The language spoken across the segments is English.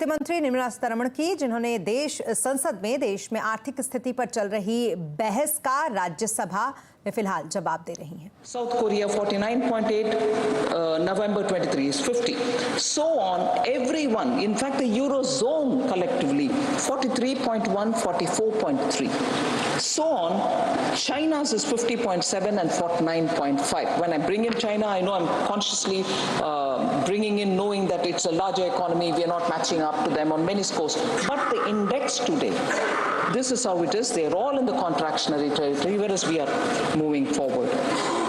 वित्त मंत्री निर्मला सीतारमण की, जिन्होंने संसद में देश में आर्थिक स्थिति पर चल रही बहस का राज्यसभा में फिलहाल जवाब दे रही हैं। South Korea 49.8, November 23 is 50. So on, everyone, in fact the Eurozone collectively, 43.1, 44.3. So on, China's is 50.7 and 49.5. When I bring in China, I know I'm consciously bringing in knowing that it's a larger economy, we are not matching up to them on many scores. But the index today, this is how it is. They're all in the contractionary territory, whereas we are moving forward.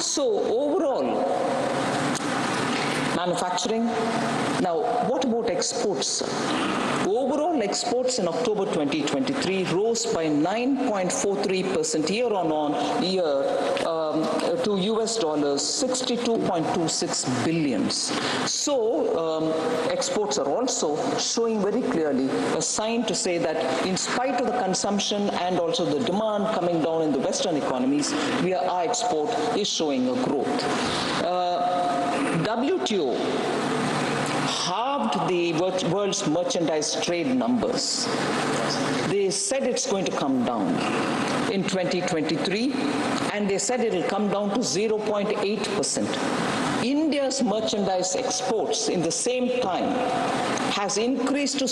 So overall, manufacturing. Now, what about exports? Overall exports in October 2023 rose by 9.43% year-on-year to US dollars 62.26 billions. So exports are also showing very clearly a sign to say that in spite of the consumption and also the demand coming down in the Western economies, our export is showing a growth. WTO halved the world's merchandise trade numbers. They said it's going to come down in 2023, and they said it will come down to 0.8%. India's merchandise exports in the same time has increased by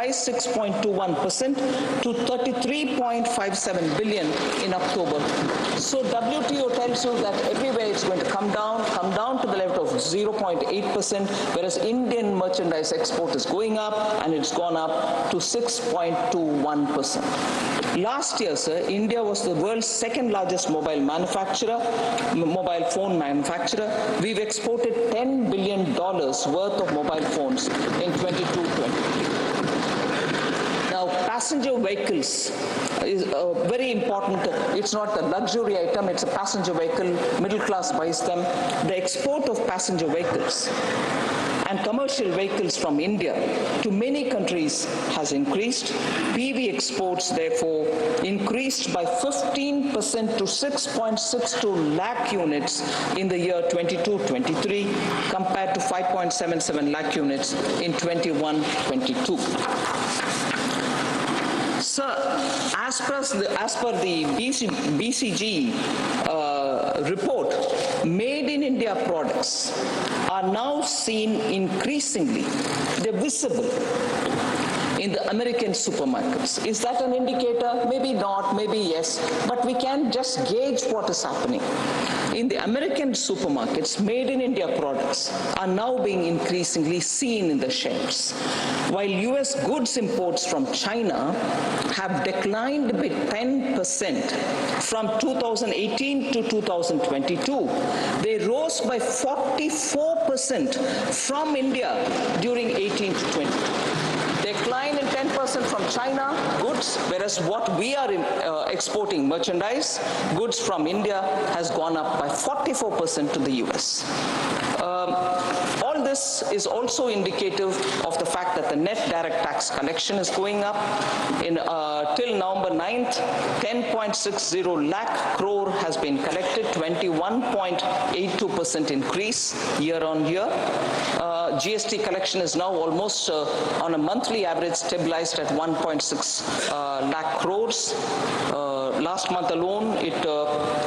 6.21% to 33.57 billion in October. So WTO tells you that everywhere it's going to come down to the level of 0.8%, whereas Indian merchandise export is going up, and it's gone up to 6.21%. Last year, sir, India was the world's second largest mobile phone manufacturer. We've exported $10 billion worth of mobile phones in 22-23. Now, passenger vehicles is very important. It's not a luxury item, it's a passenger vehicle. Middle class buys them. The export of passenger vehicles and commercial vehicles from India to many countries has increased. PV exports, therefore, increased by 15% to 6.62 lakh units in the year 22-23 compared to 5.77 lakh units in 21-22. Sir, as per the BCG report, made in India products are now seen increasingly. They're visible in the American supermarkets. Is that an indicator? Maybe not, maybe yes, but we can just gauge what is happening. In the American supermarkets, made in India products are now being increasingly seen in the shelves. While US goods imports from China have declined by 10% from 2018 to 2022, they rose by 44% from India during 18 to 20. Decline in 10% from China goods, whereas what we are exporting merchandise, goods from India, has gone up by 44% to the US. All this is also indicative of the fact that the net direct tax collection is going up. Till November 9th, 10.60 lakh crore has been collected, 21.82% increase year on year. GST collection is now almost on a monthly average stabilized at 1.6 lakh crores. Last month alone, it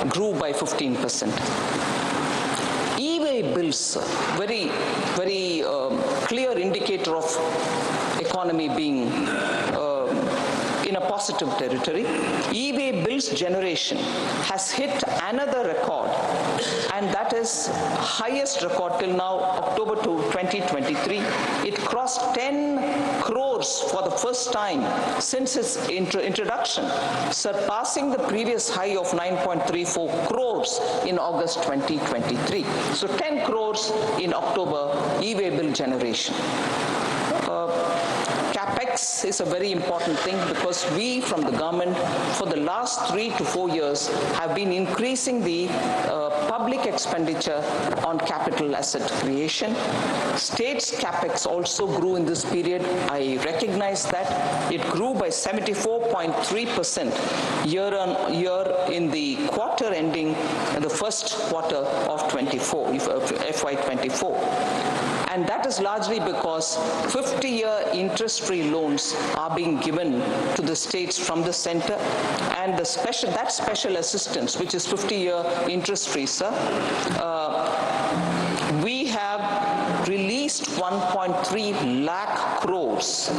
grew by 15%. E-way bills, very clear indicator of economy being in a positive territory. E-way bills generation has hit another record, and that is highest record till now, October 2023. It crossed 10 crores for the first time since its introduction, surpassing the previous high of 9.34 crores in August 2023. So 10 crores in October e-way bill generation. CapEx is a very important thing because we from the government for the last 3 to 4 years have been increasing the public expenditure on capital asset creation. States CapEx also grew in this period. I recognize that. It grew by 74.3% year on year in the quarter ending the first quarter of FY24. and that is largely because 50-year interest-free loans are being given to the states from the center, and that special assistance, which is 50-year interest-free, sir, we have released 1.3 lakh crores.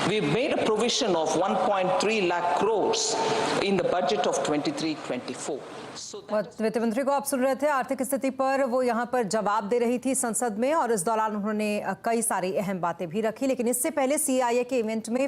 We've made a provision of 1.3 lakh crores in the budget of 23-24. वित्त मंत्री को आप सुन रहे थे, आर्थिक स्थिति पर वो यहाँ पर जवाब दे रही थी संसद में, और इस दौरान उन्होंने कई सारी अहम बातें भी रखी। लेकिन इससे पहले CIA के इवेंट में